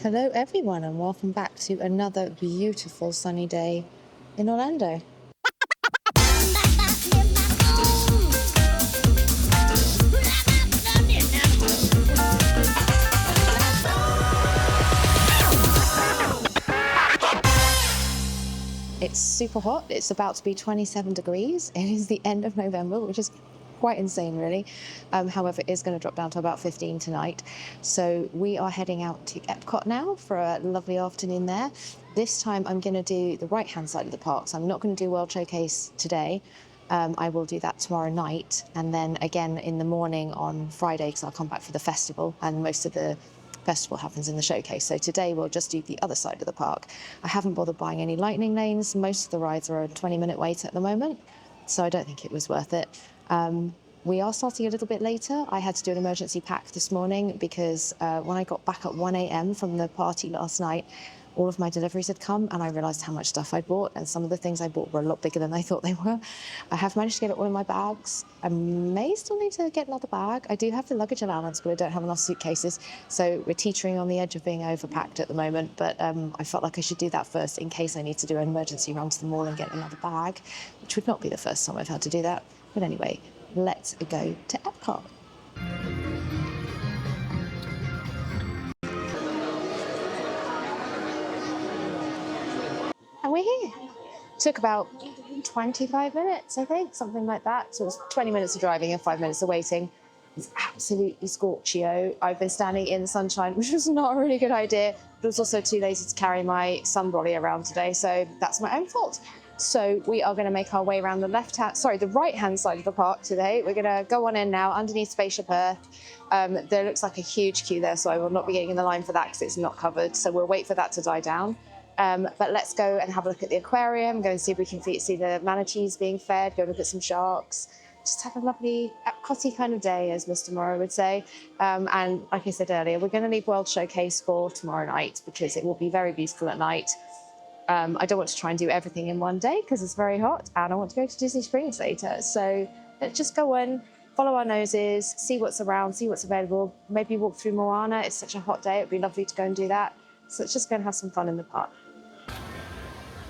Hello everyone and welcome back to another beautiful sunny day in Orlando. It's super hot. It's about to be 27 degrees. It is the end of November, which is quite insane, really. However, it is going to drop down to about 15 tonight. So we are heading out to EPCOT now for a lovely afternoon there. This time I'm going to do the right-hand side of the park. So I'm not going to do World Showcase today. I will do that tomorrow night. And then again in the morning on Friday, because I'll come back for the festival, and most of the festival happens in the showcase. So today we'll just do the other side of the park. I haven't bothered buying any lightning lanes. Most of the rides are a 20-minute wait at the moment, so I don't think it was worth it. We are starting a little bit later. I had to do an emergency pack this morning because when I got back at 1 a.m. from the party last night, all of my deliveries had come and I realised how much stuff I'd bought, and some of the things I bought were a lot bigger than I thought they were. I have managed to get it all in my bags. I may still need to get another bag. I do have the luggage allowance, but I don't have enough suitcases. So we're teetering on the edge of being overpacked at the moment, but I felt like I should do that first in case I need to do an emergency run to the mall and get another bag, which would not be the first time I've had to do that. But anyway, let's go to EPCOT. And we're here. Took about 25 minutes, I think, something like that. So it was 20 minutes of driving and 5 minutes of waiting. It's absolutely scorchio. I've been standing in the sunshine, which was not a really good idea, but it was also too lazy to carry my sun brolly around today, so that's my own fault. So we are going to make our way around the the right-hand side of the park today. We're going to go on in now underneath Spaceship Earth. There looks like a huge queue there, so I will not be getting in the line for that because it's not covered. So we'll wait for that to die down. But let's go and have a look at the aquarium, go and see if we can see the manatees being fed, go look at some sharks. Just have a lovely EPCOT-y kind of day, as Mr. Morrow would say. And like I said earlier, we're going to leave World Showcase for tomorrow night because it will be very beautiful at night. I don't want to try and do everything in one day because it's very hot, and I want to go to Disney Springs later. So let's just go in, follow our noses, see what's around, see what's available. Maybe walk through Moana. It's such a hot day. It'd be lovely to go and do that. So let's just go and have some fun in the park.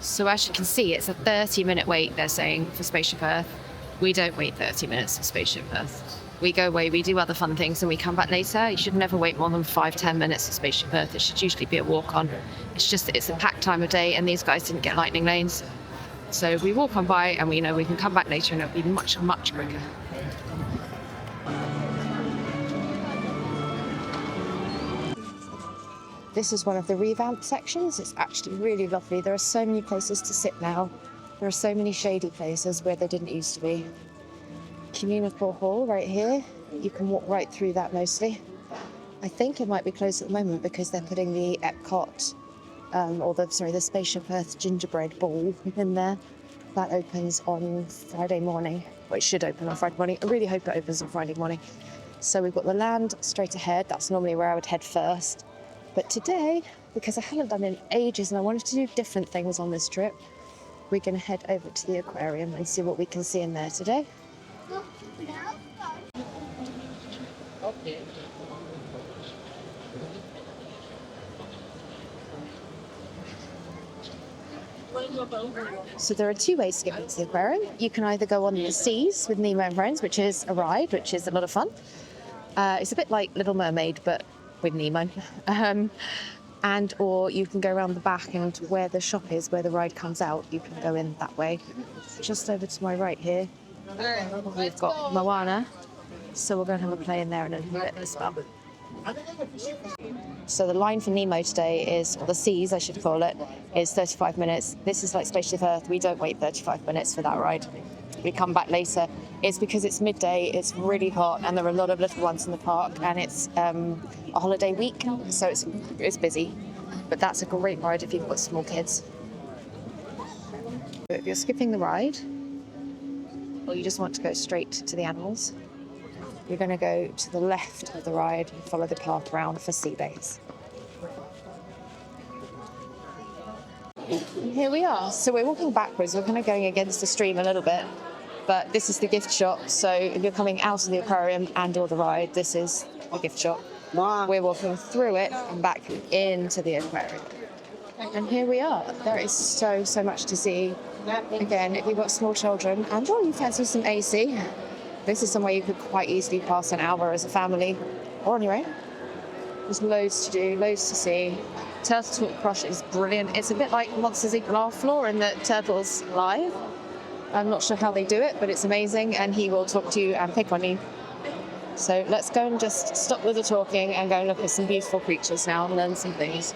So as you can see, it's a 30-minute wait, they're saying, for Spaceship Earth. We don't wait 30 minutes for Spaceship Earth. We go away, we do other fun things, and we come back later. You should never wait more than 5-10 minutes for Spaceship Earth. It should usually be a walk-on. It's just that it's a packed time of day, and these guys didn't get lightning lanes. So we walk on by, and we know we can come back later, and it'll be much, much quicker. This is one of the revamped sections. It's actually really lovely. There are so many places to sit now. There are so many shady places where there didn't used to be. Communical hall right here. You can walk right through that mostly. I think it might be closed at the moment because they're putting the EPCOT, the Spaceship Earth gingerbread ball in there. That opens on Friday morning. Well, it should open on Friday morning. I really hope it opens on Friday morning. So we've got the land straight ahead. That's normally where I would head first. But today, because I haven't done it in ages and I wanted to do different things on this trip, we're going to head over to the aquarium and see what we can see in there today. So there are two ways to get into the aquarium. You can either go on the seas with Nemo Friends, which is a ride, which is a lot of fun. It's a bit like Little Mermaid, but with Nemo. Or you can go around the back, and where the shop is, where the ride comes out, you can go in that way. Just over to my right here, we've got Moana, so we're going to have a play in there in a little bit as well. So the line for Nemo today is, or the seas I should call it, is 35 minutes. This is like Spaceship Earth. We don't wait 35 minutes for that ride. We come back later. It's because it's midday, it's really hot, and there are a lot of little ones in the park, and it's a holiday week, so it's busy. But that's a great ride if you've got small kids. If you're skipping the ride, or you just want to go straight to the animals, you're going to go to the left of the ride and follow the path around for sea bass. Here we are. So we're walking backwards. We're kind of going against the stream a little bit. But this is the gift shop. So if you're coming out of the aquarium and or the ride, this is a gift shop. We're walking through it and back into the aquarium. And here we are. There is so much to see. Again, if you've got small children and or you fancy some AC, this is somewhere you could quite easily pass an hour as a family or on your own. There's loads to do, loads to see. Turtle Talk Crush is brilliant. It's a bit like Monsters Inc. Laugh Floor in that Turtle's live. I'm not sure how they do it, but it's amazing, and he will talk to you and pick on you. So let's go and just stop with the talking and go and look at some beautiful creatures now and learn some things.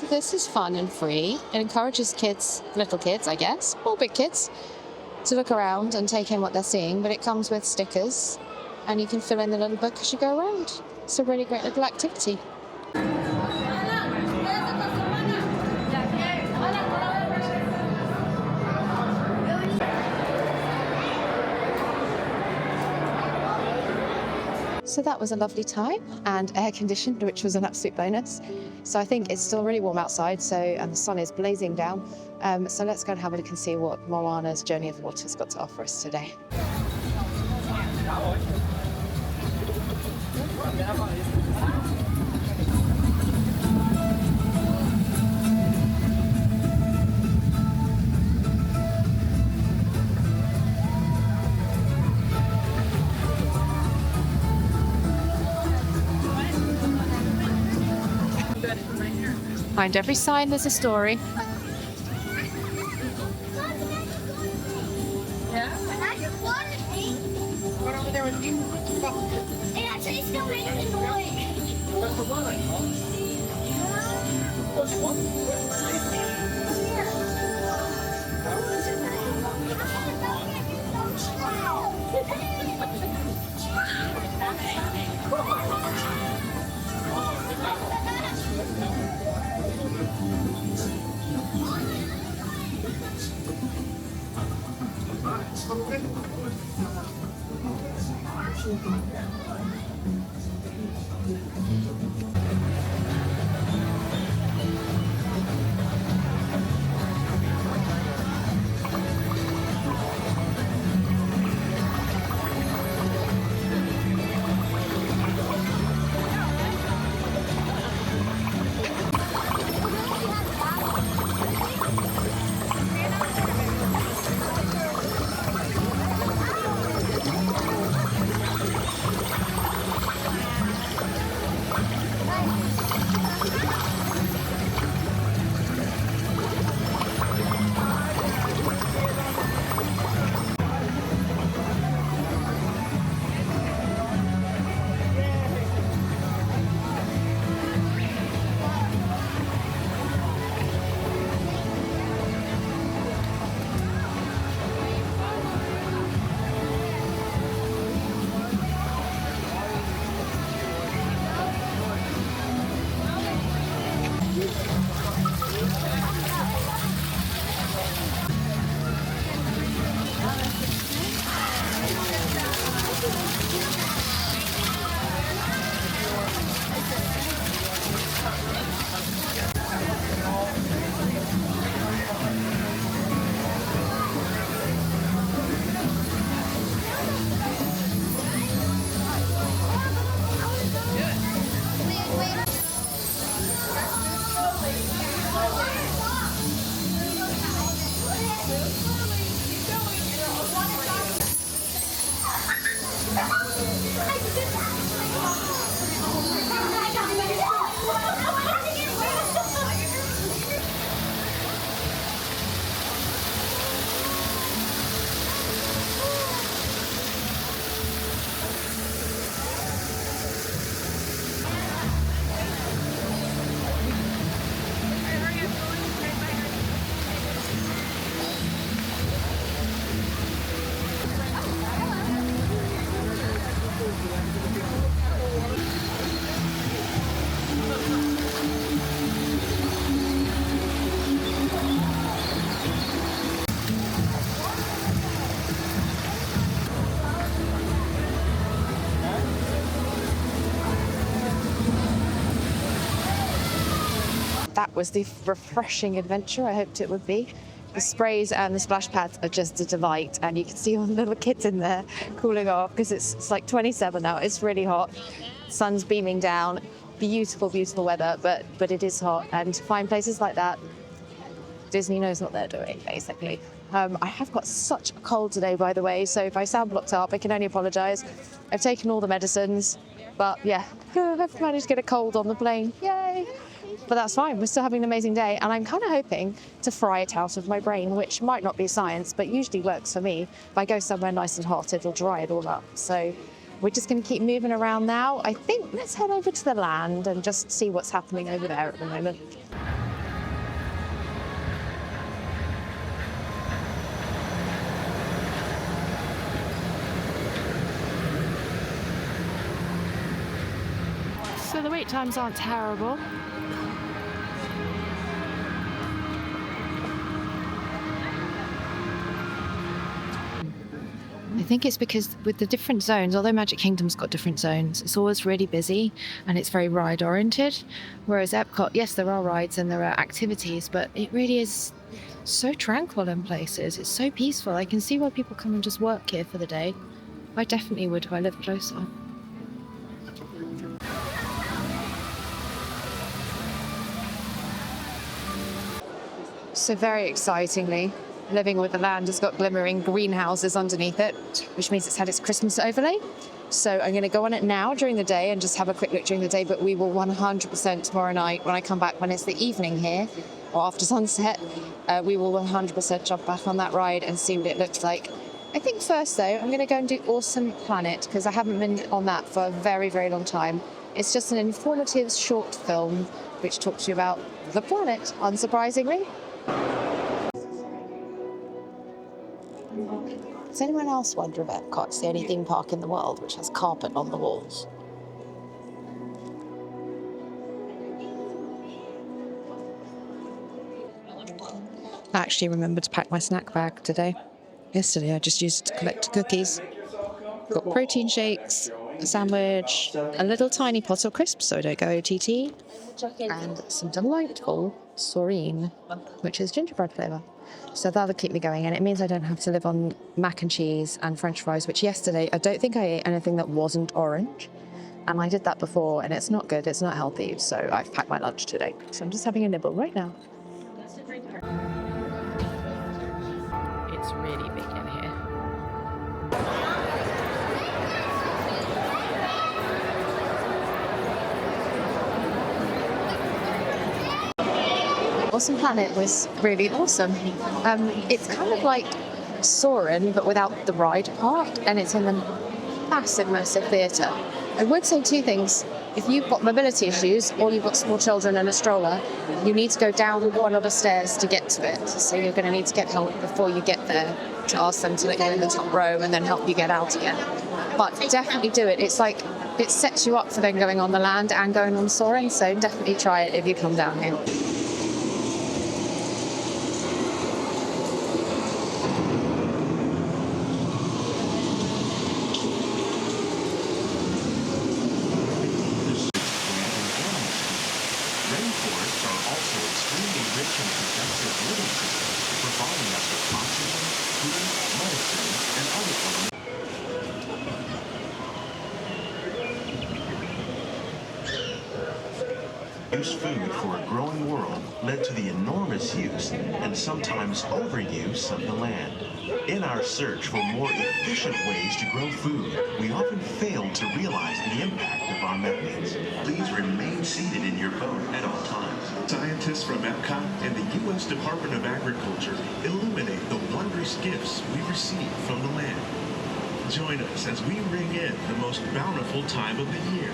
This is fun and free. It encourages kids, little kids, I guess, or big kids, to look around and take in what they're seeing. But it comes with stickers, and you can fill in the little book as you go around. It's a really great little activity. So that was a lovely time and air conditioned, which was an absolute bonus. So I think it's still really warm outside, and the sun is blazing down. So let's go and have a look and see what Moana's Journey of Water has got to offer us today. Behind every sign there's a story. that was the refreshing adventure I hoped it would be. The sprays and the splash pads are just a delight, and you can see all the little kids in there cooling off because it's like 27 now. It's really hot. Sun's beaming down. Beautiful, beautiful weather, but it is hot. And to find places like that, Disney knows what they're doing, basically. I have got such a cold today, by the way, so if I sound blocked up, I can only apologise. I've taken all the medicines, but yeah, I've managed to get a cold on the plane. Yay! But that's fine. We're still having an amazing day, and I'm kind of hoping to fry it out of my brain, which might not be science, but usually works for me. If I go somewhere nice and hot, it'll dry it all up. So we're just going to keep moving around now. I think let's head over to the land and just see what's happening over there at the moment. So the wait times aren't terrible. I think it's because with the different zones, although Magic Kingdom's got different zones, it's always really busy and it's very ride oriented. Whereas Epcot, yes, there are rides and there are activities, but it really is so tranquil in places. It's so peaceful. I can see why people come and just work here for the day. I definitely would if I lived closer. So very excitingly, Living with the Land has got glimmering greenhouses underneath it, which means it's had its Christmas overlay. So I'm going to go on it now during the day and just have a quick look during the day, but we will 100% tomorrow night when I come back, when it's the evening here, or after sunset, we will 100% jump back on that ride and see what it looks like. I think first though, I'm going to go and do Awesome Planet, because I haven't been on that for a very, very long time. It's just an informative short film which talks to you about the planet, unsurprisingly. Does anyone else wonder if Epcot's the only theme park in the world which has carpet on the walls? I actually remembered to pack my snack bag today. Yesterday I just used it to collect cookies. Got protein shakes, a sandwich, a little tiny pot of crisps so I don't go OTT, and some delightful Saurine, which is gingerbread flavour. So that'll keep me going, and it means I don't have to live on mac and cheese and French fries, which yesterday I don't think I ate anything that wasn't orange. And I did that before, and it's not good, it's not healthy, so I've packed my lunch today. So I'm just having a nibble right now. It's really big in here. Awesome Planet was really awesome. It's kind of like Soarin', but without the ride part, and it's in a massive, massive theatre. I would say two things. If you've got mobility issues or you've got small children and a stroller, you need to go down one of the stairs to get to it. So you're going to need to get help before you get there to ask them to let you in the top row and then help you get out again. But definitely do it. It's like, it sets you up for then going on the land and going on Soarin', so definitely try it if you come down here. Use food for a growing world led to the enormous use and sometimes overuse of the land. In our search for more efficient ways to grow food, we often fail to realize the impact of our methods. Please remain seated in your boat at all times. Scientists from EPCOT and the U.S. Department of Agriculture illuminate the wondrous gifts we receive from the land. Join us as we ring in the most bountiful time of the year.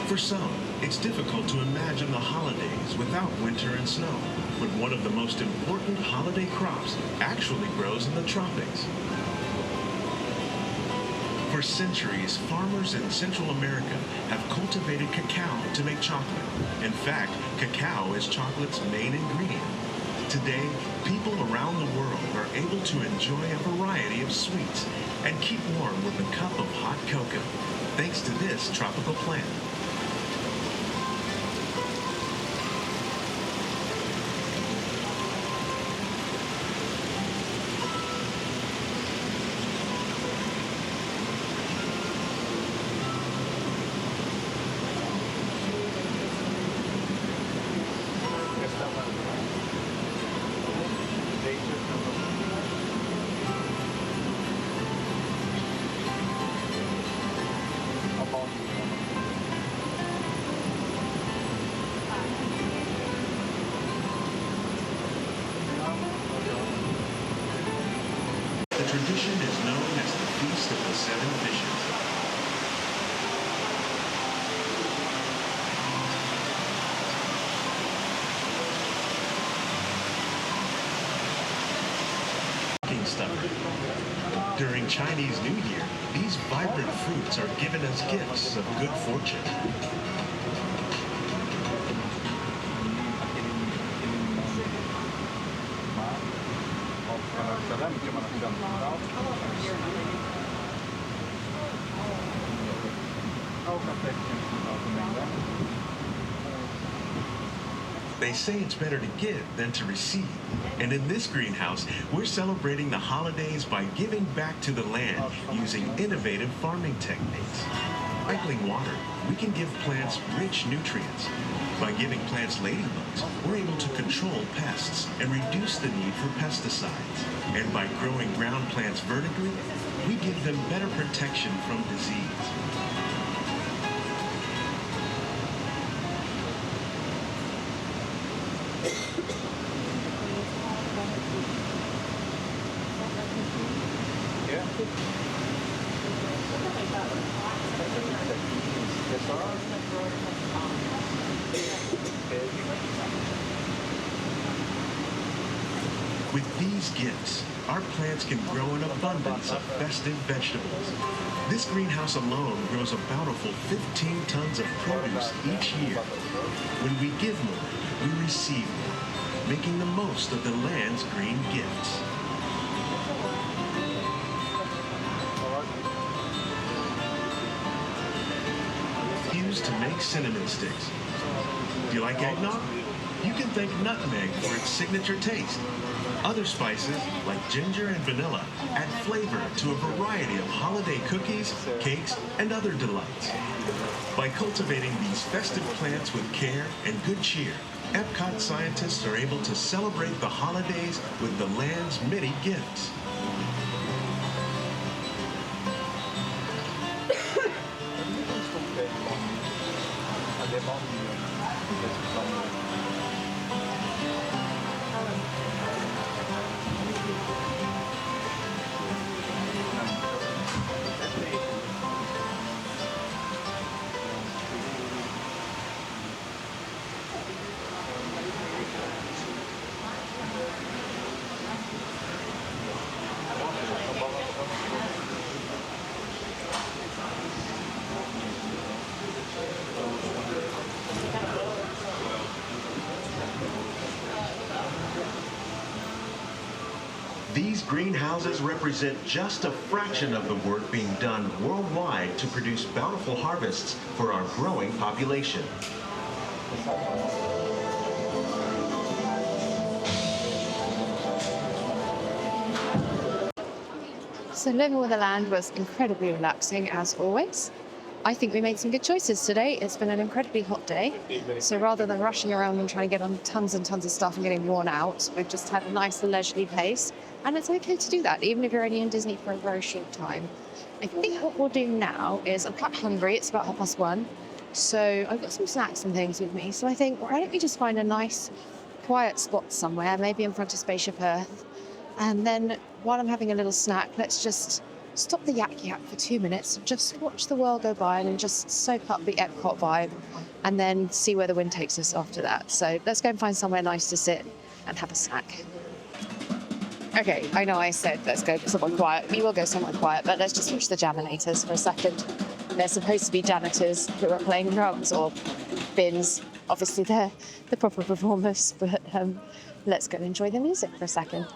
For some, it's difficult to imagine the holidays without winter and snow, but one of the most important holiday crops actually grows in the tropics. For centuries, farmers in Central America have cultivated cacao to make chocolate. In fact, cacao is chocolate's main ingredient. Today, people around the world are able to enjoy a variety of sweets and keep warm with a cup of hot cocoa, thanks to this tropical plant. The tradition is known as the Feast of the Seven Fishes. Stocking stuffer. During Chinese New Year, these vibrant fruits are given as gifts of good fortune. They say it's better to give than to receive. And in this greenhouse, we're celebrating the holidays by giving back to the land using innovative farming techniques. Recycling water, we can give plants rich nutrients. By giving plants ladybugs, we're able to control pests and reduce the need for pesticides. And by growing ground plants vertically, we give them better protection from disease. With these gifts, our plants can grow an abundance of festive vegetables. This greenhouse alone grows a bountiful 15 tons of produce each year. When we give more, we receive more, making the most of the land's green gifts. Used to make cinnamon sticks. Do you like eggnog? You can thank nutmeg for its signature taste. Other spices, like ginger and vanilla, add flavor to a variety of holiday cookies, cakes, and other delights. By cultivating these festive plants with care and good cheer, EPCOT scientists are able to celebrate the holidays with the land's many gifts. These greenhouses represent just a fraction of the work being done worldwide to produce bountiful harvests for our growing population. So living with the land was incredibly relaxing as always. I think we made some good choices today. It's been an incredibly hot day. So rather than rushing around and trying to get on tons and tons of stuff and getting worn out, we've just had a nice leisurely pace. And it's okay to do that, even if you're only in Disney for a very short time. I think what we'll do now is, I'm quite hungry, it's about 1:30. So I've got some snacks and things with me. So I think, why don't we just find a nice, quiet spot somewhere, maybe in front of Spaceship Earth. And then while I'm having a little snack, let's just stop the yak for 2 minutes, just watch the world go by and just soak up the EPCOT vibe and then see where the wind takes us after that. So let's go and find somewhere nice to sit and have a snack. Okay, I know I said let's go somewhere quiet. We will go somewhere quiet, but let's just watch the Janitors for a second. They're supposed to be janitors who are playing drums or bins. Obviously, they're the proper performers, but let's go and enjoy the music for a second.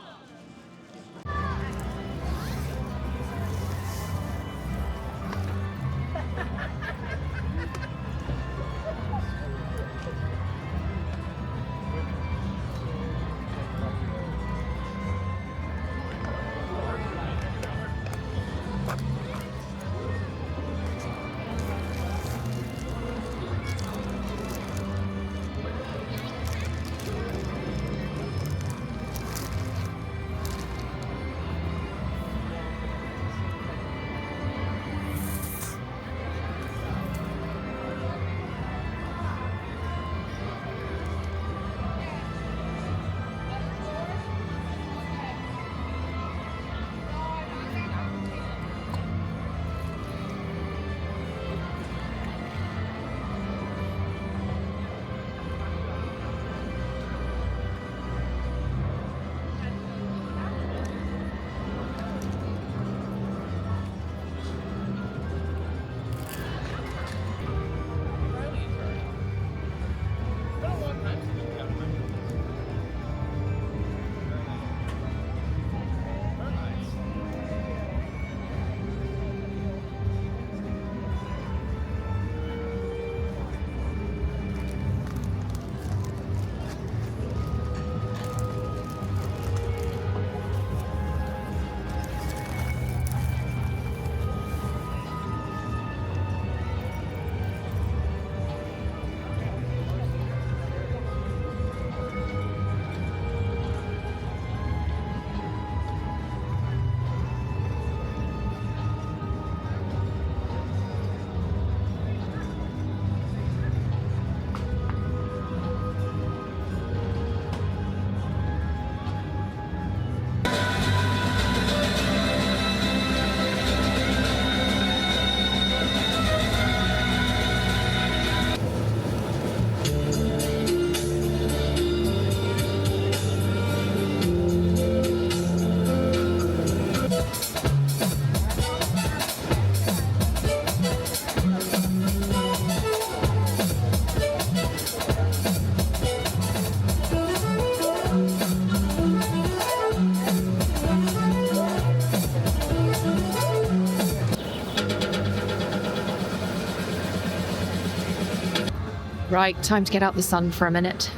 Right, time to get out the sun for a minute.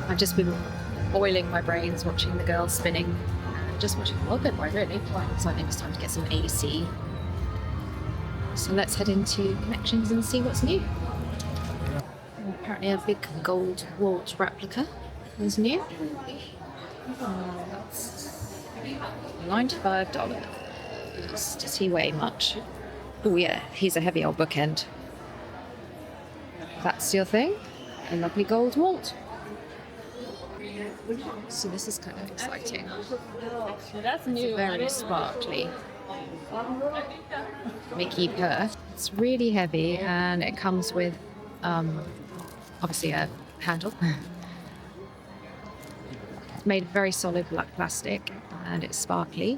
I've just been boiling my brains watching the girls spinning and just watching the world by really. So I think it's time to get some AC. So let's head into Connections and see what's new. Apparently a big gold Walt replica is new. That's $95. Does he weigh much? Oh yeah, he's a heavy old bookend. That's your thing? A lovely gold Walt. So this is kind of exciting. That's new. Very sparkly. Mickey Perth. It's really heavy and it comes with obviously a handle. It's made of very solid black plastic and it's sparkly.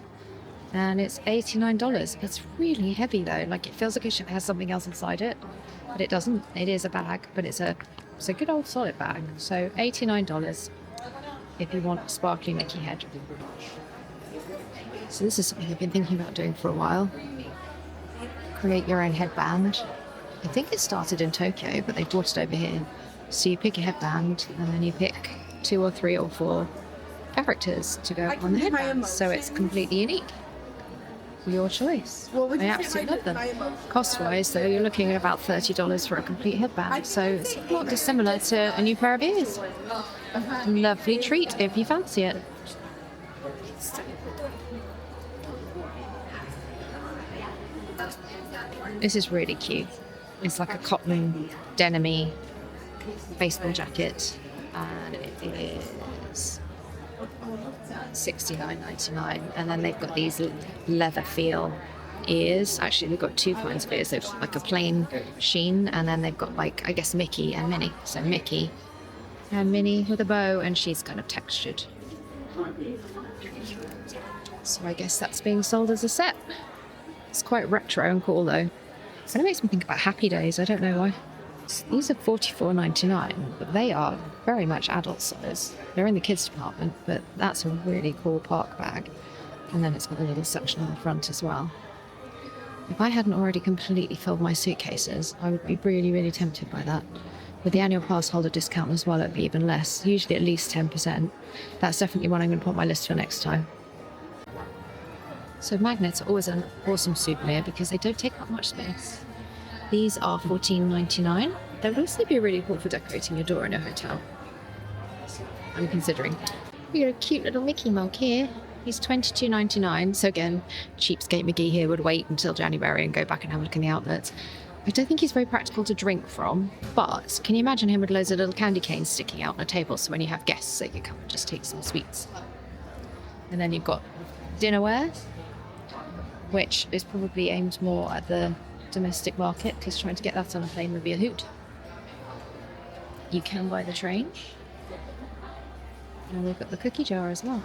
And it's $89. It's really heavy though. Like it feels like it has something else inside it, but it doesn't. It is a bag, but it's a good old solid bag. So $89 if you want a sparkly Mickey head. So this is something I've been thinking about doing for a while. Create your own headband. I think it started in Tokyo, but they brought it over here. So you pick a headband and then you pick 2 or 3 or 4 characters to go on the headband. So it's completely unique. Your choice. I absolutely love them. Cost-wise, though, you're looking at about $30 for a complete headband. So it's not dissimilar to a new pair of ears. Lovely treat if you fancy it. This is really cute. It's like a cotton denim-y baseball jacket, and it is $69.99, and then they've got these leather feel ears. Actually, they've got 2 kinds of ears. They've got like a plain sheen, and then they've got like, I guess, Mickey and Minnie. So Mickey and Minnie with a bow, and she's kind of textured. So I guess that's being sold as a set. It's quite retro and cool though. So it makes me think about Happy Days. I don't know why. These are $44.99, but they are very much adult size. They're in the kids department, but that's a really cool park bag. And then it's got a little section on the front as well. If I hadn't already completely filled my suitcases, I would be really, really tempted by that. With the annual Passholder discount as well, it'd be even less, usually at least 10%. That's definitely one I'm going to put on my list for next time. So magnets are always an awesome souvenir because they don't take up much space. These are $14.99. They would also be really cool for decorating your door in a hotel. I'm considering. We got a cute little Mickey mug here. He's $22.99. So again, cheapskate McGee here would wait until January and go back and have a look in the outlets. I don't think he's very practical to drink from, but can you imagine him with loads of little candy canes sticking out on a table so when you have guests they can come and just take some sweets. And then you've got dinnerware, which is probably aimed more at the domestic market because trying to get that on a plane would be a hoot. You can buy the train. And we've got the cookie jar as well.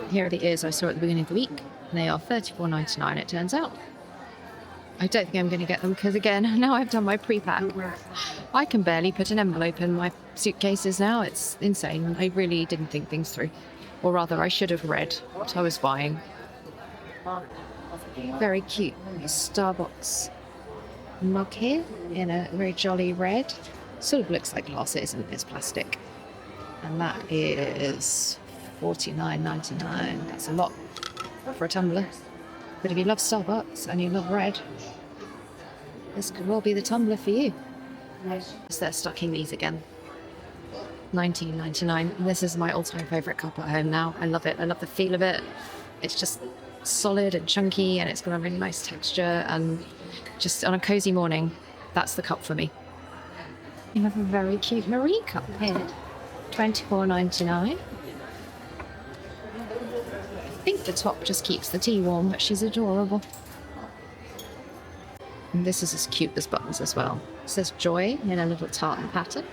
Here are the ears I saw at the beginning of the week. And they are $34.99 it turns out. I don't think I'm going to get them because again, now I've done my pre-pack. I can barely put an envelope in my suitcases now. It's insane. I really didn't think things through. Or rather, I should have read what I was buying. Very cute Starbucks mug here in a very jolly red. Sort of looks like glasses and it's plastic. And that is $49.99. That's a lot for a tumbler. But if you love Starbucks and you love red, this could well be the tumbler for you. So they're stocking these again. $19.99. This is my all-time favourite cup at home now. I love it. I love the feel of it. It's just solid and chunky and it's got a really nice texture and just on a cosy morning, that's the cup for me. You have a very cute Marie cup here. $24.99. I think the top just keeps the tea warm, but she's adorable. And this is as cute as buttons as well. It says Joy in a little tartan pattern.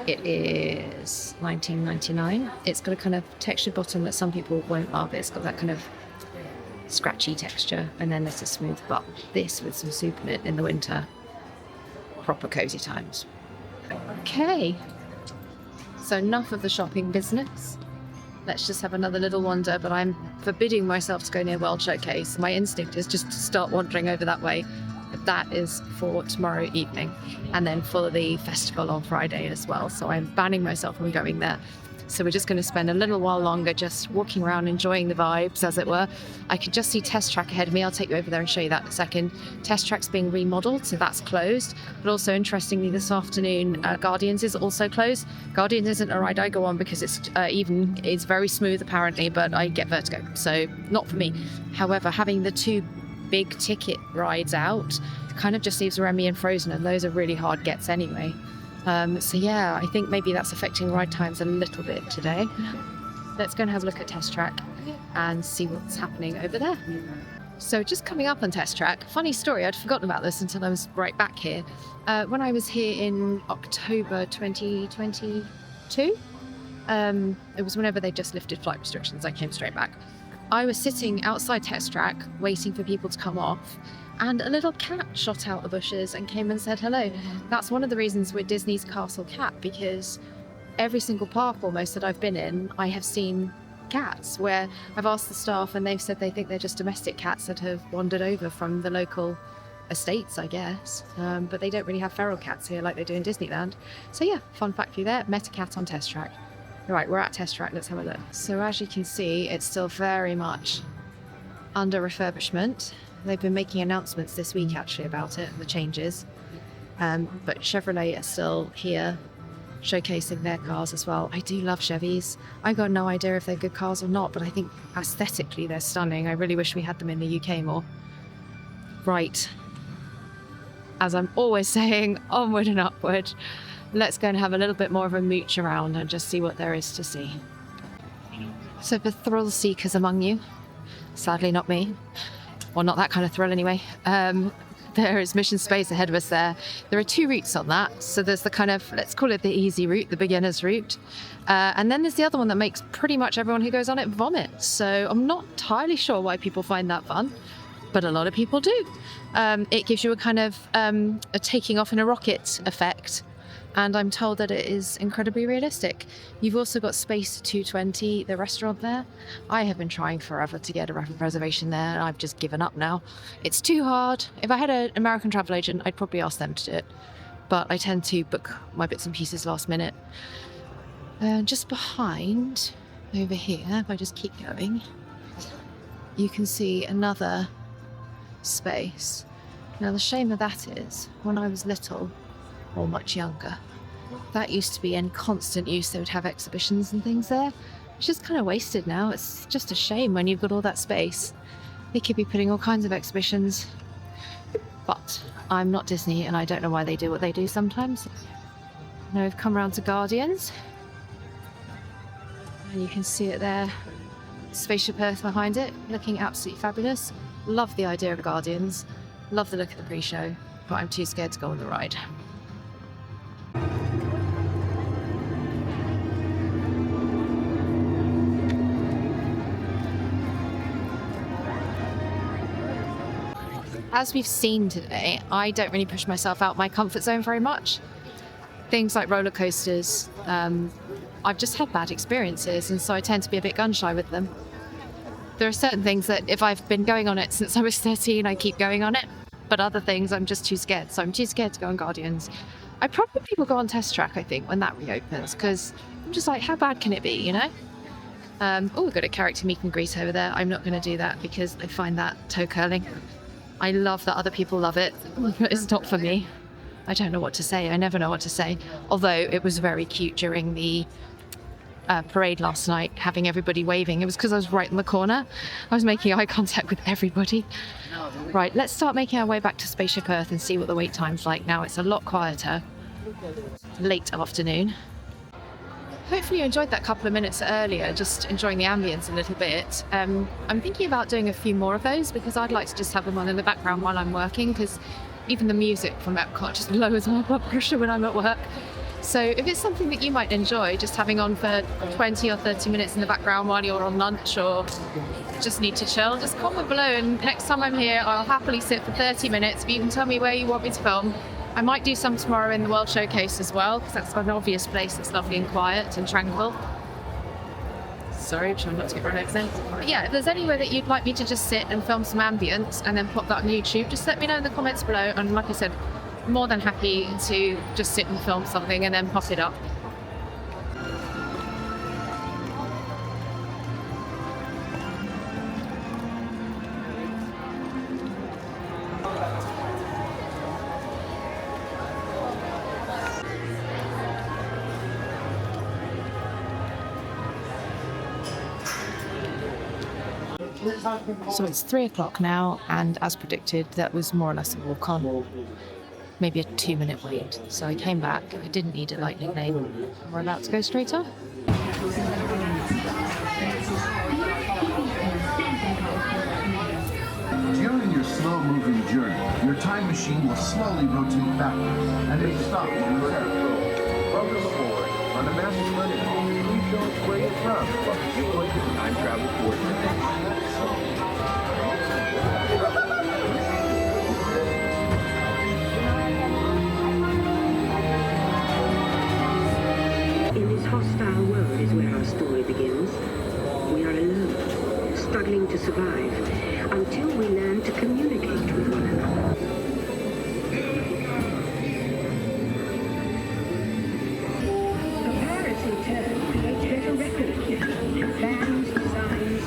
It is $19.99. It's got a kind of textured bottom that some people won't love. It's got that kind of scratchy texture, and then there's a smooth butt. This with some soup in it in the winter. Proper cozy times. Okay. So enough of the shopping business. Let's just have another little wander, but I'm forbidding myself to go near World Showcase. My instinct is just to start wandering over that way. But that is for tomorrow evening and then for the festival on Friday as well. So I'm banning myself from going there. So we're just going to spend a little while longer just walking around, enjoying the vibes, as it were. I can just see Test Track ahead of me. I'll take you over there and show you that in a second. Test Track's being remodeled, so that's closed. But also, interestingly, this afternoon, Guardians is also closed. Guardians isn't a ride I go on because it's it's very smooth apparently, but I get vertigo, so not for me. However, having the two big ticket rides out kind of just leaves Remy and Frozen, and those are really hard gets anyway. So yeah, I think maybe that's affecting ride times a little bit today. Let's go and have a look at Test Track and see what's happening over there. So just coming up on Test Track, funny story, I'd forgotten about this until I was right back here. When I was here in October 2022, it was whenever they just lifted flight restrictions, I came straight back. I was sitting outside Test Track waiting for people to come off, and a little cat shot out the bushes and came and said hello. That's one of the reasons we're Disney's Castle Cat, because every single park almost that I've been in, I have seen cats where I've asked the staff and they've said they think they're just domestic cats that have wandered over from the local estates, I guess. But they don't really have feral cats here like they do in Disneyland. So yeah, fun fact for you there, met a cat on Test Track. Right, we're at Test Track, let's have a look. So as you can see, it's still very much under refurbishment. They've been making announcements this week actually about it, the changes. But Chevrolet are still here showcasing their cars as well. I do love Chevys. I've got no idea if they're good cars or not, but I think aesthetically they're stunning. I really wish we had them in the UK more. Right. As I'm always saying, onward and upward. let's go and have a little bit more of a mooch around and just see what there is to see. So for thrill seekers among you, sadly not me, well, not that kind of thrill anyway, there is Mission Space ahead of us there. There are 2 routes on that. So there's the kind of, let's call it the easy route, the beginner's route. And then there's the other one that makes pretty much everyone who goes on it vomit. So I'm not entirely sure why people find that fun, but a lot of people do. It gives you a kind of a taking off in a rocket effect. And I'm told that it is incredibly realistic. You've also got Space 220, the restaurant there. I have been trying forever to get a reservation there, and I've just given up now. It's too hard. If I had an American travel agent, I'd probably ask them to do it. But I tend to book my bits and pieces last minute. Just behind, over here, if I just keep going, you can see another space. Now, the shame of that is, when I was little, or much younger, that used to be in constant use. They would have exhibitions and things there. It's just kind of wasted now. It's just a shame when you've got all that space. They could be putting all kinds of exhibitions. But I'm not Disney and I don't know why they do what they do sometimes. Now we've come around to Guardians. And you can see it there. Spaceship Earth behind it, looking absolutely fabulous. Love the idea of Guardians. Love the look of the pre-show, but I'm too scared to go on the ride. As we've seen today, I don't really push myself out my comfort zone very much. Things like roller coasters, I've just had bad experiences, and so I tend to be a bit gun shy with them. There are certain things that if I've been going on it since I was 13, I keep going on it, but other things I'm just too scared. So I'm too scared to go on Guardians. I probably will go on Test Track, I think, when that reopens, because I'm just like, how bad can it be, you know? Oh, we've got a character meet and greet over there. I'm not going to do that because I find that toe curling. I love that other people love it, but it's not for me. I don't know what to say. I never know what to say. Although it was very cute during the parade last night, having everybody waving. It was because I was right in the corner. I was making eye contact with everybody. Right, let's start making our way back to Spaceship Earth and see what the wait time's like now. It's a lot quieter. Late afternoon. Hopefully you enjoyed that couple of minutes earlier, just enjoying the ambience a little bit. I'm thinking about doing a few more of those because I'd like to just have them on in the background while I'm working, because even the music from EPCOT just lowers my blood pressure when I'm at work. So if it's something that you might enjoy, just having on for 20 or 30 minutes in the background while you're on lunch or just need to chill, just comment below, and next time I'm here I'll happily sit for 30 minutes. If you can tell me where you want me to film. I might do some tomorrow in the World Showcase as well, because that's an obvious place that's lovely and quiet and tranquil. Sorry, I'm trying not to get run over there. But yeah, if there's anywhere that you'd like me to just sit and film some ambience and then pop that on YouTube, just let me know in the comments below. And like I said, more than happy to just sit and film something and then pop it up. So it's 3 o'clock now, and as predicted, that was more or less a walk on. Maybe a 2-minute wait. So I came back, I didn't need a lightning lane. We're about to go straight on. During your slow-moving journey, your time machine will slowly rotate backwards, and it stops when you're at roll. Welcome aboard. On the master's money, please show us where you're from. You're going to time travel coordinates. In this hostile world is where our story begins. We are alone, struggling to survive, until we learn to communicate with one another. Paparazzi in turn creates better records, bands, designs,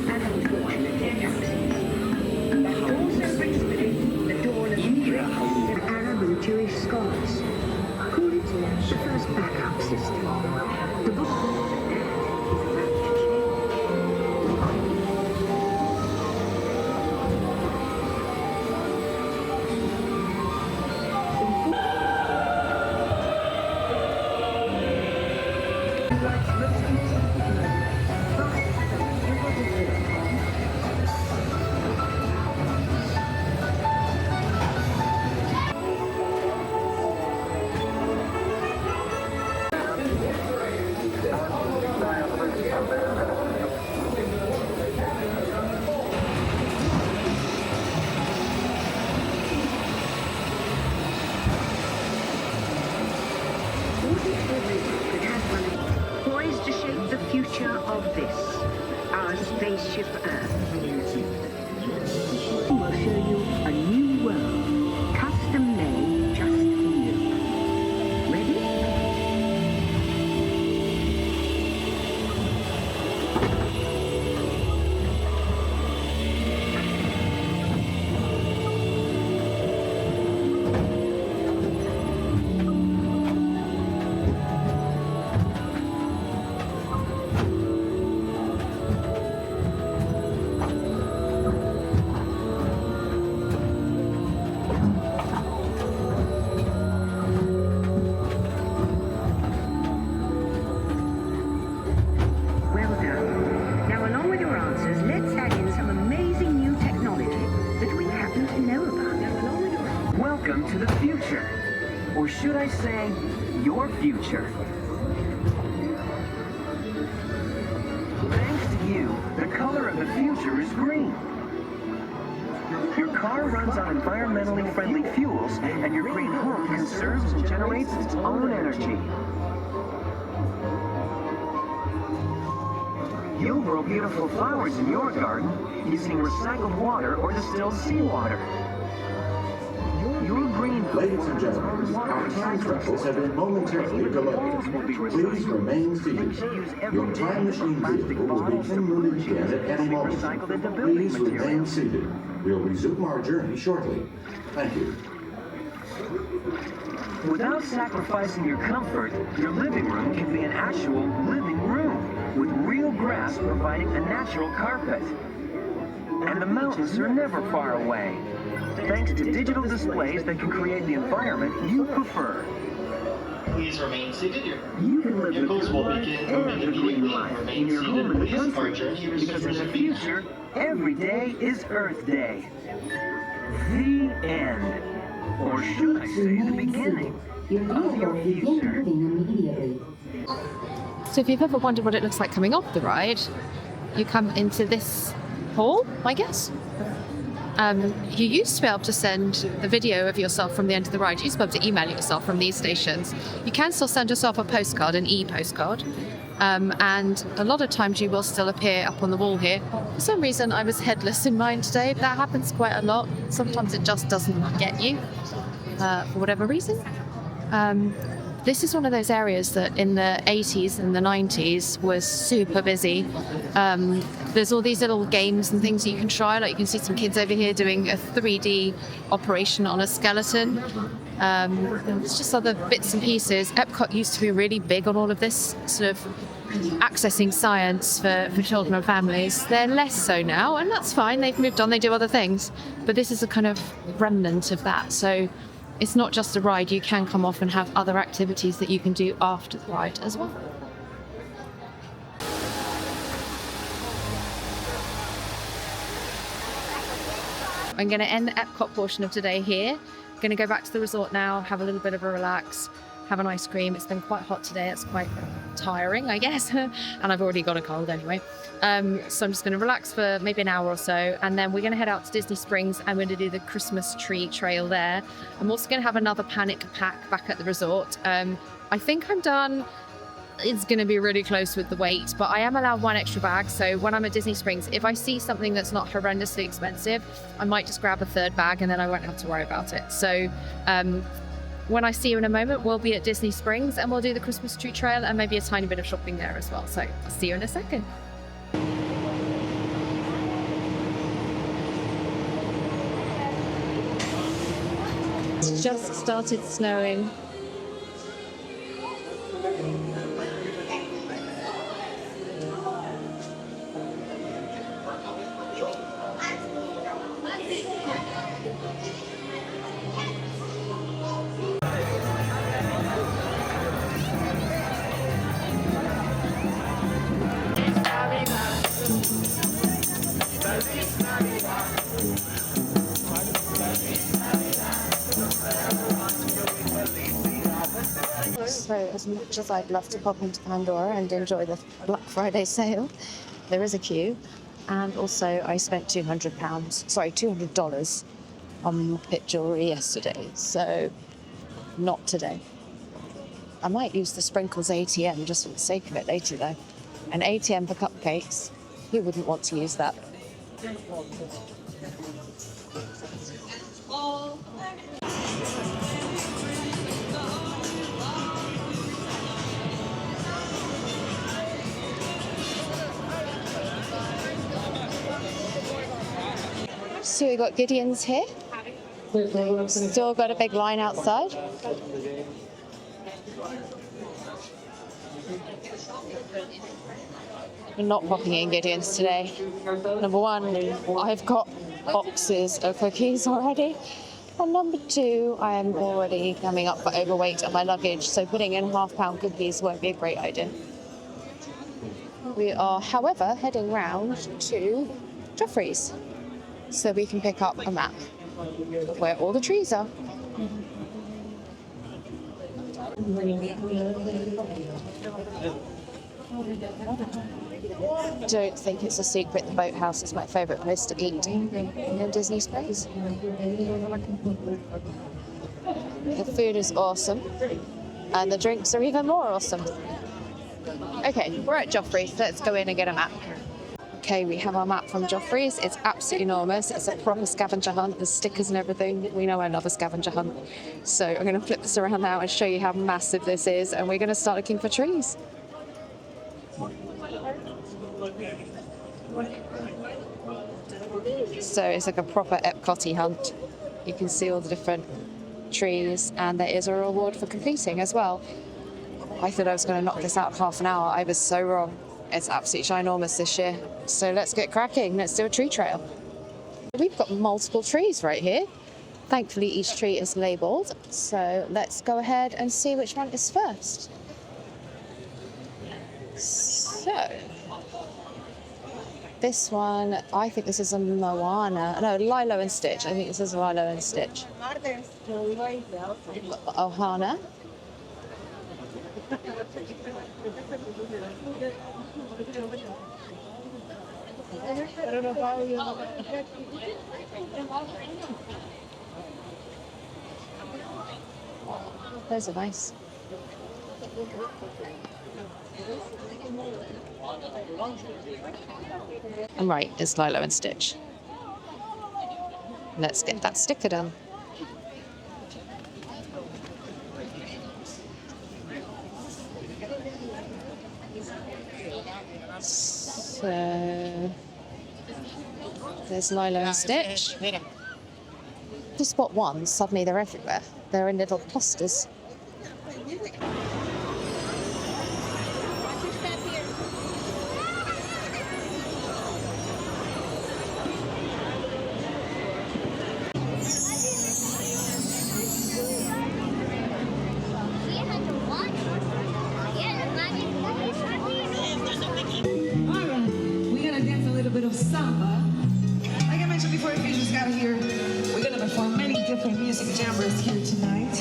and unfortunately gaps. But also brings with it the dawn of music, Arab and Jewish scholars. Call it the first backup system. The book future of this, our Spaceship Earth. We'll show you a new world, custom made just for you. Ready? Well done. Now, along with your answers, let's add in some amazing new technology that we happen to know about. Now, along with your answers. Welcome to the future. Or should I say, your future. Thanks to you, the color of the future is green. Your car runs on environmentally friendly fuels, and your green home conserves and generates its own energy. You'll grow beautiful flowers in your garden using recycled water or distilled seawater. Your green Ladies and gentlemen, our time travelers have been momentarily delayed. Please remain seated. Your time machine vehicle will begin moving again at any moment. Please remain seated. We'll resume our journey shortly. Thank you. Without sacrificing your comfort, your living room can be an actual living room, with real grass providing a natural carpet. And the mountains are never far away, thanks to digital displays that can create the environment you prefer. Please remain seated. Your You can live the vehicles will good begin life moving and the green immediately. life in Remain your seated, home in the please. Our country, journey because in resumes the at feedback. future, every day is Earth Day. The end. Or should I say the beginning of your future. So if you've ever wondered what it looks like coming off the ride, you come into this hall, I guess. You used to be able to send the video of yourself from the end of the ride. You used to be able to email yourself from these stations. You can still send yourself a postcard, an e-postcard. And a lot of times you will still appear up on the wall here. For some reason, I was headless in mine today. That happens quite a lot. Sometimes it just doesn't get you for whatever reason. This is one of those areas that in the 80s and the 90s was super busy. There's all these little games and things that you can try. Like you can see some kids over here doing a 3D operation on a skeleton. It's just other bits and pieces. EPCOT used to be really big on all of this sort of accessing science for children and families. They're less so now, and that's fine. They've moved on, they do other things. But this is a kind of remnant of that. So it's not just a ride. You can come off and have other activities that you can do after the ride as well. I'm going to end the EPCOT portion of today here. I'm going to go back to the resort now, have a little bit of a relax, have an ice cream. It's been quite hot today. It's quite tiring, I guess. And I've already got a cold anyway. So I'm just going to relax for maybe an hour or so. And then we're going to head out to Disney Springs. I'm going to do the Christmas tree trail there. I'm also going to have another panic pack back at the resort. I think I'm done. It's going to be really close with the weight, but I am allowed one extra bag. So when I'm at Disney Springs, if I see something that's not horrendously expensive, I might just grab a third bag and then I won't have to worry about it. So when I see you in a moment, we'll be at Disney Springs and we'll do the Christmas tree trail and maybe a tiny bit of shopping there as well. So I'll see you in a second. It's just started snowing. So as much as I'd love to pop into Pandora and enjoy the Black Friday sale, there is a queue. And also I spent $200 on pit jewellery yesterday, so not today. I might use the Sprinkles ATM just for the sake of it later though. An ATM for cupcakes. Who wouldn't want to use that? So we've got Gideon's here. Still got a big line outside. We're not popping in Gideon's today. Number one, I've got boxes of cookies already. And number two, I am already coming up for overweight on my luggage, so putting in half-pound cookies won't be a great idea. We are, however, heading round to Joffrey's, so we can pick up a map of where all the trees are. Don't think it's a secret, the boathouse is my favourite place to eat in Disney Springs. The food is awesome, and the drinks are even more awesome. Okay, we're at Joffrey's, let's go in and get a map. Okay, we have our map from Joffrey's. It's absolutely enormous. It's a proper scavenger hunt. There's stickers and everything. We know I love a scavenger hunt. So I'm going to flip this around now and show you how massive this is. And we're going to start looking for trees. So it's like a proper EPCOT hunt. You can see all the different trees, and there is a reward for completing as well. I thought I was going to knock this out in half an hour. I was so wrong. It's absolutely ginormous this year. So let's get cracking. Let's do a tree trail. We've got multiple trees right here. Thankfully, each tree is labelled. So let's go ahead and see which one is first. So this one, I think this is a Moana. No, Lilo and Stitch. I think this is Lilo and Stitch. Ohana. Those are nice. I'm right, it's Lilo and Stitch. Let's get that sticker done. So there's Lilo and Stitch. If you spot one, suddenly they're everywhere. They're in little clusters. Bit of samba. Like I mentioned before, if you just got here, we're going to perform many different music genres here tonight.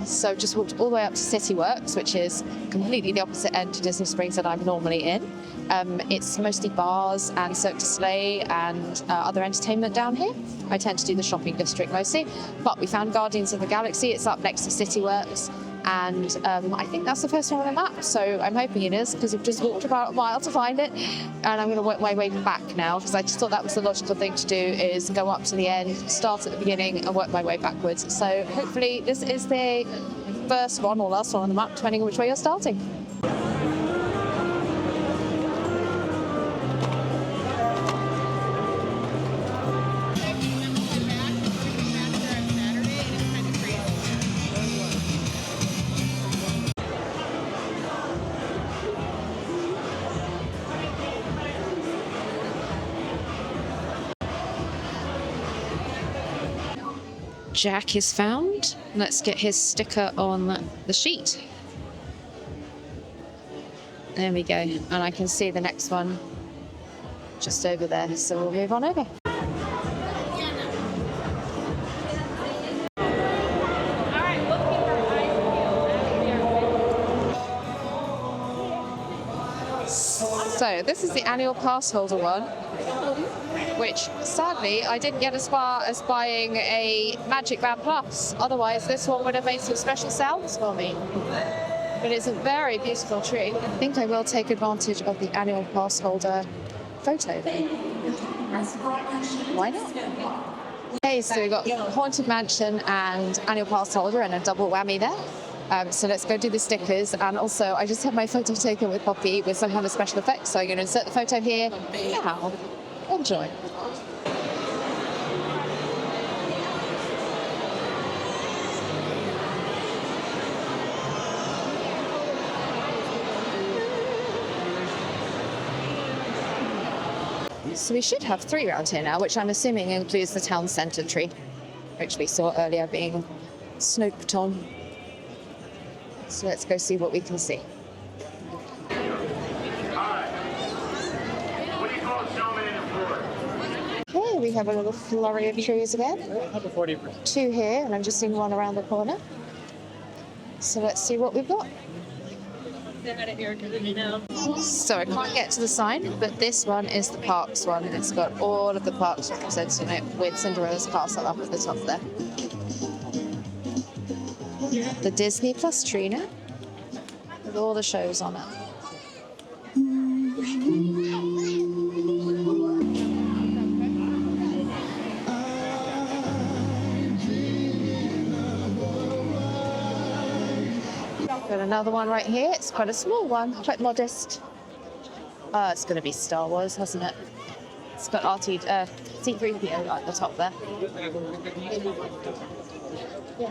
So just walked all the way up to City Works, which is completely the opposite end to Disney Springs that I'm normally in. It's mostly bars and Cirque du Soleil and other entertainment down here. I tend to do the shopping district mostly, but we found Guardians of the Galaxy. It's up next to City Works, and I think that's the first one on the map, so I'm hoping it is, because we've just walked about a mile to find it, and I'm going to work my way back now, because I just thought that was the logical thing to do, is go up to the end, start at the beginning, and work my way backwards. So hopefully this is the first one or last one on the map, depending on which way you're starting. Jack is found. Let's get his sticker on the sheet. There we go. And I can see the next one just over there. So we'll move on over. So this is the annual pass holder one, which sadly I didn't get as far as buying a Magic Band Plus. Otherwise this one would have made some special sounds for me. But it's a very beautiful tree. I think I will take advantage of the annual pass holder photo though. Why not? Okay, so we've got Haunted Mansion and annual pass holder and a double whammy there. So let's go do the stickers, and also I just had my photo taken with Poppy with some kind of special effects, so I'm going to insert the photo here now. Enjoy. So we should have 3 around here now, which I'm assuming includes the town centre tree, which we saw earlier being snooped on. So let's go see what we can see. Okay, we have a little flurry of trees again. 2 here, and I'm just seeing 1 around the corner. So let's see what we've got. So I can't get to the sign, but this one is the parks one. It's got all of the parks represented in it with Cinderella's castle up at the top there. The Disney Plus tree now, with all the shows on it. Got another one right here. It's quite a small one, quite modest. It's going to be Star Wars, hasn't it? It's got C-3PO at the top there. Yeah.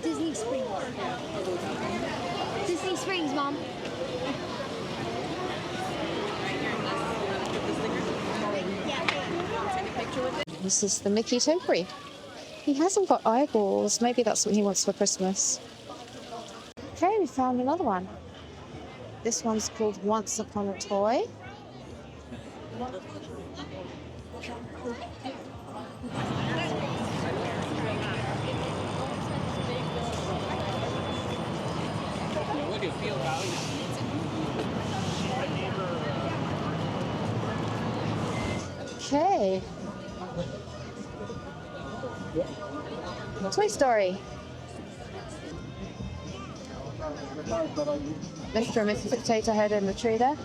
Disney Springs. Disney Springs, Mom. This is the Mickey topiary. He hasn't got eyeballs. Maybe that's what he wants for Christmas. Okay, we found another one. This one's called Once Upon a Toy. Okay. Toy Story. Mr. and Mrs. Potato Head in the tree there.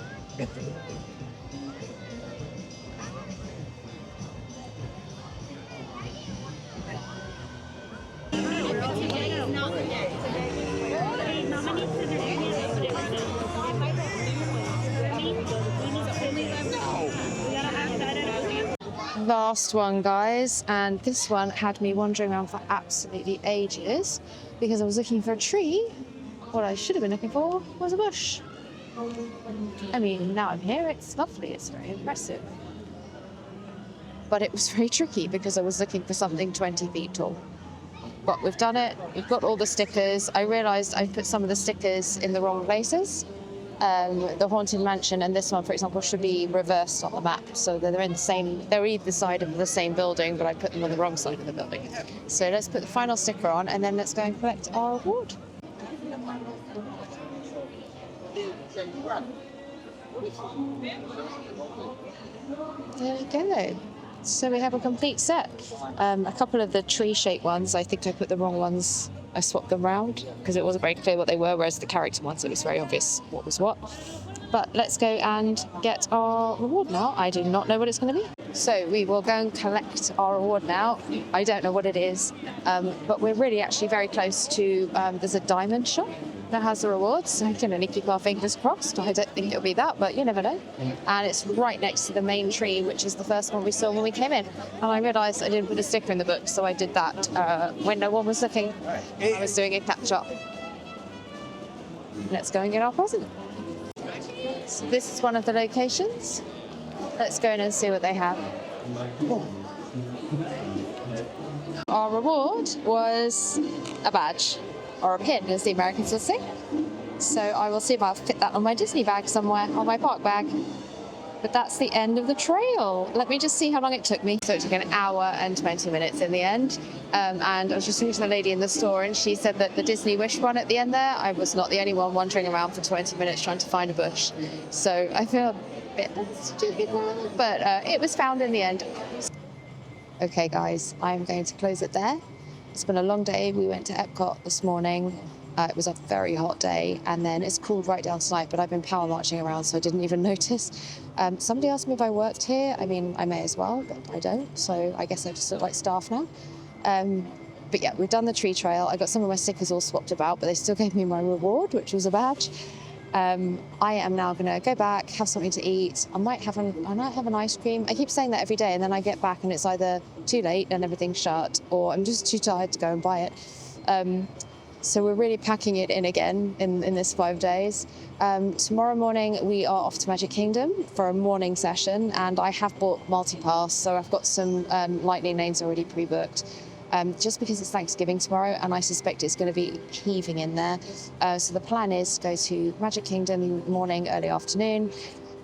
Last one, guys, and this one had me wandering around for absolutely ages because I was looking for a tree. What I should have been looking for was a bush. I mean, now I'm here, it's lovely, it's very impressive. But it was very tricky because I was looking for something 20 feet tall. But we've done it, we've got all the stickers. I realised I put some of the stickers in the wrong places. The Haunted Mansion and this one, for example, should be reversed on the map. So they're in the same, they're either side of the same building, but I put them on the wrong side of the building. So let's put the final sticker on and then let's go and collect our award. There we go. So we have a complete set. A couple of the tree-shaped ones, I think I put the wrong ones. I swapped them around because it wasn't very clear what they were, whereas the character ones, it was very obvious what was what. But let's go and get our reward now. I do not know what it's going to be. So we will go and collect our reward now. I don't know what it is, but we're really actually very close to, there's a diamond shop that has the rewards. So we can only keep our fingers crossed. I don't think it'll be that, but you never know. And it's right next to the main tree, which is the first one we saw when we came in. And I realised I didn't put a sticker in the book, so I did that when no one was looking. I was doing a catch-up. Let's go and get our present. So this is one of the locations. Let's go in and see what they have. Our reward was a badge, or a pin, as the Americans will say. So I will see if I'll fit that on my Disney bag somewhere, on my park bag. But that's the end of the trail. Let me just see how long it took me. So it took an hour and 20 minutes in the end. And I was just talking to the lady in the store, and she said that the Disney Wish one at the end there, I was not the only one wandering around for 20 minutes trying to find a bush. So I feel a bit stupid now, but it was found in the end. Okay, guys, I'm going to close it there. It's been a long day. We went to EPCOT this morning. It was a very hot day, and then it's cooled right down tonight, but I've been power marching around, so I didn't even notice. Somebody asked me if I worked here. I mean, I may as well, but I don't, so I guess I just look like staff now. But yeah, we've done the tree trail. I got some of my stickers all swapped about, but they still gave me my reward, which was a badge. I am now going to go back, have something to eat. I might have an ice cream. I keep saying that every day, and then I get back and it's either too late and everything's shut, or I'm just too tired to go and buy it. So we're really packing it in again in this 5 days. Tomorrow morning we are off to Magic Kingdom for a morning session, and I have bought multi-pass, so I've got some lightning lanes already pre-booked. Just because it's Thanksgiving tomorrow, and I suspect it's going to be heaving in there. So the plan is to go to Magic Kingdom morning, early afternoon,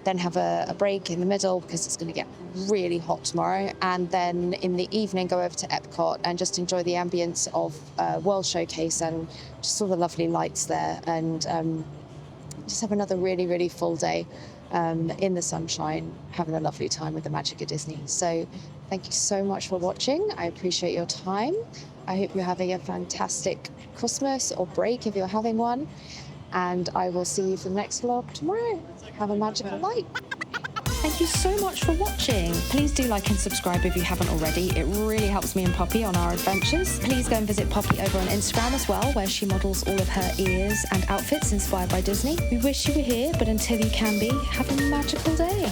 then have a break in the middle because it's going to get really hot tomorrow, and then in the evening go over to EPCOT and just enjoy the ambience of World Showcase and just all the lovely lights there, and just have another really, really full day in the sunshine, having a lovely time with the magic of Disney. So thank you so much for watching. I appreciate your time. I hope you're having a fantastic Christmas or break if you're having one. And I will see you for the next vlog tomorrow. Have a magical night. Thank you so much for watching. Please do like and subscribe if you haven't already. It really helps me and Poppy on our adventures. Please go and visit Poppy over on Instagram as well, where she models all of her ears and outfits inspired by Disney. We wish you were here, but until you can be, have a magical day.